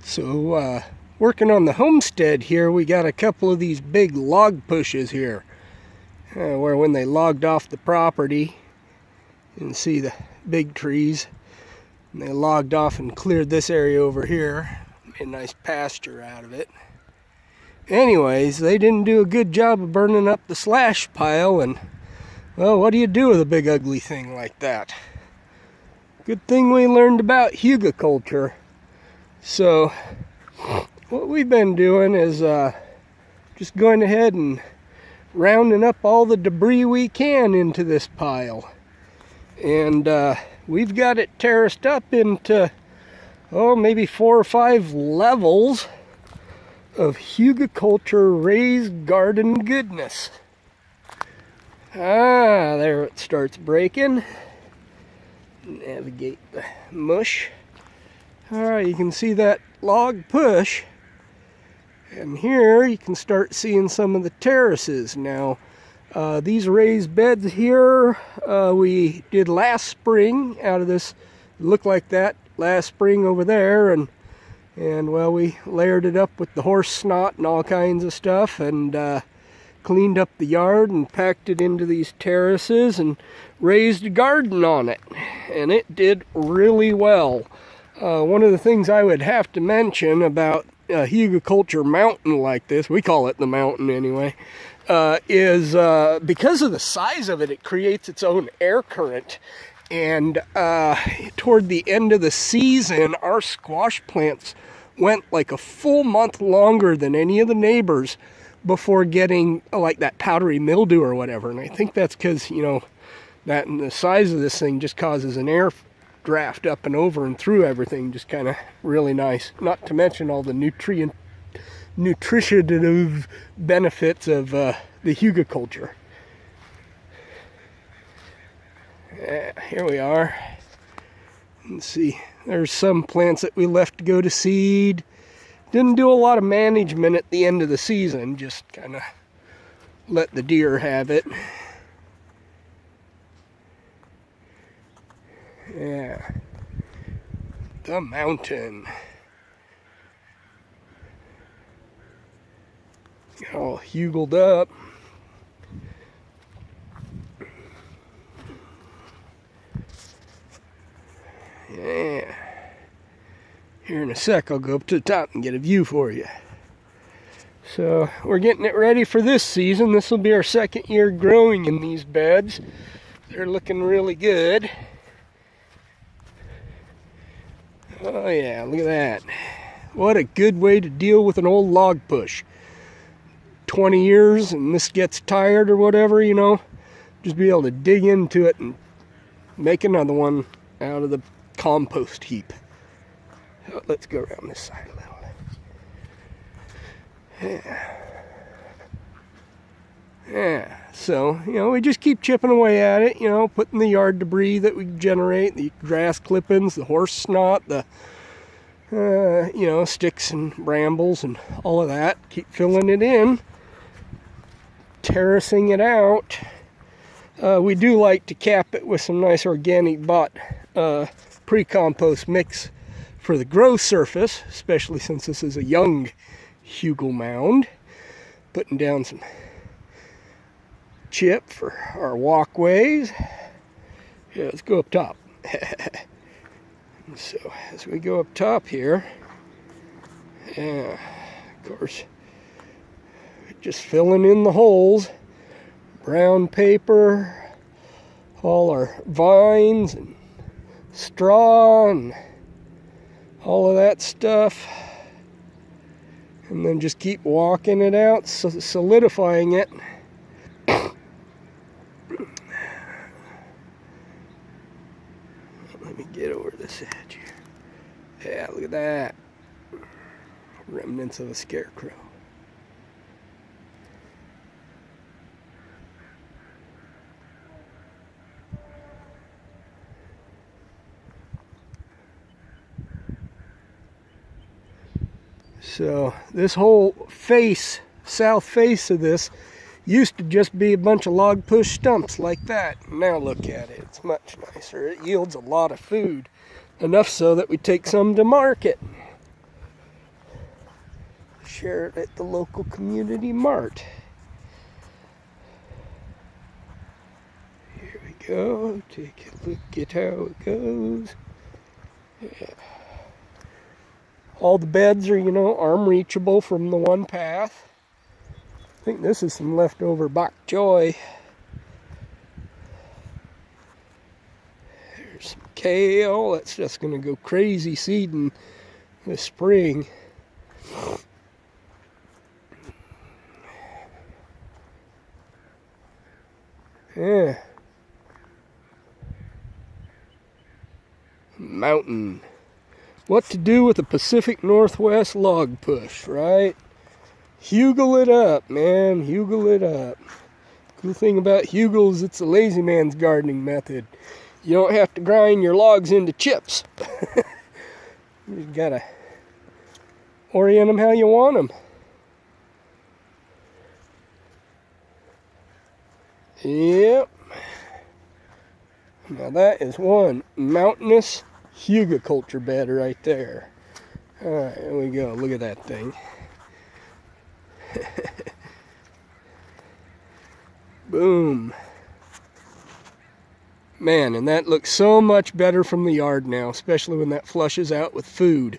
So, working on the homestead here, we got a couple of these big log pushes here. Where when they logged off the property, you can see the big trees. And they logged off and cleared this area over here. Made a nice pasture out of it. Anyways, they didn't do a good job of burning up the slash pile, and, well, what do you do with a big ugly thing like that? Good thing we learned about hugelkultur. So, what we've been doing is just going ahead and rounding up all the debris we can into this pile. And we've got it terraced up into, maybe 4 or 5 levels of hugelkultur raised garden goodness. There it starts breaking. Navigate the mush. Alright, you can see that log push. And here you can start seeing some of the terraces. Now, these raised beds here, we did last spring out of this. It looked like that last spring over there. And well, we layered it up with the horse snot and all kinds of stuff. And cleaned up the yard and packed it into these terraces and raised a garden on it. And it did really well. One of the things I would have to mention about a hugelkultur mountain like this, we call it the mountain anyway, is because of the size of it, it creates its own air current. And toward the end of the season, our squash plants went like a full month longer than any of the neighbors before getting like that powdery mildew or whatever. And I think that's because, that and the size of this thing just causes an air draft up and over and through everything, just kind of really nice. Not to mention all the nutritive benefits of the hugelkultur. Here we are. Let's see, there's some plants that we left to go to seed. Didn't do a lot of management at the end of the season, just kind of let the deer have it. Yeah, the mountain. All hugeled up. Yeah. Here in a sec, I'll go up to the top and get a view for you. So, we're getting it ready for this season. This will be our second year growing in these beds. They're looking really good. Oh yeah, look at that. What a good way to deal with an old log push. 20 years and this gets tired or whatever, just be able to dig into it and make another one out of the compost heap. Let's go around this side a little. Yeah. So, we just keep chipping away at it, putting the yard debris that we generate, the grass clippings, the horse snot, the, sticks and brambles and all of that. Keep filling it in, terracing it out. We do like to cap it with some nice organic bought pre-compost mix for the grow surface, especially since this is a young hugel mound. Putting down some chip for our walkways. Yeah, let's go up top. So as we go up top here, of course, just filling in the holes, brown paper, all our vines and straw and all of that stuff, and then just keep walking it out, solidifying it. Let me get over this edge here. Yeah, look at that. Remnants of a scarecrow. So this whole face, south face of this, used to just be a bunch of log push stumps like that. Now look at it, it's much nicer. It yields a lot of food, enough so that we take some to market. share it at the local community mart. Here we go. Take a look at how it goes. Yeah. All the beds are, arm reachable from the one path. I think this is some leftover bok choy. There's some kale. That's just going to go crazy seeding this spring. Yeah. Mountain. What to do with a Pacific Northwest log push, right? Hugel it up, man. Hugel it up. Cool thing about Hugel is it's a lazy man's gardening method. You don't have to grind your logs into chips. You gotta orient them how you want them. Yep. Now that is one mountainous hugelkultur bed right there. Alright, there we go. Look at that thing. Boom. Man, and that looks so much better from the yard now, especially when that flushes out with food.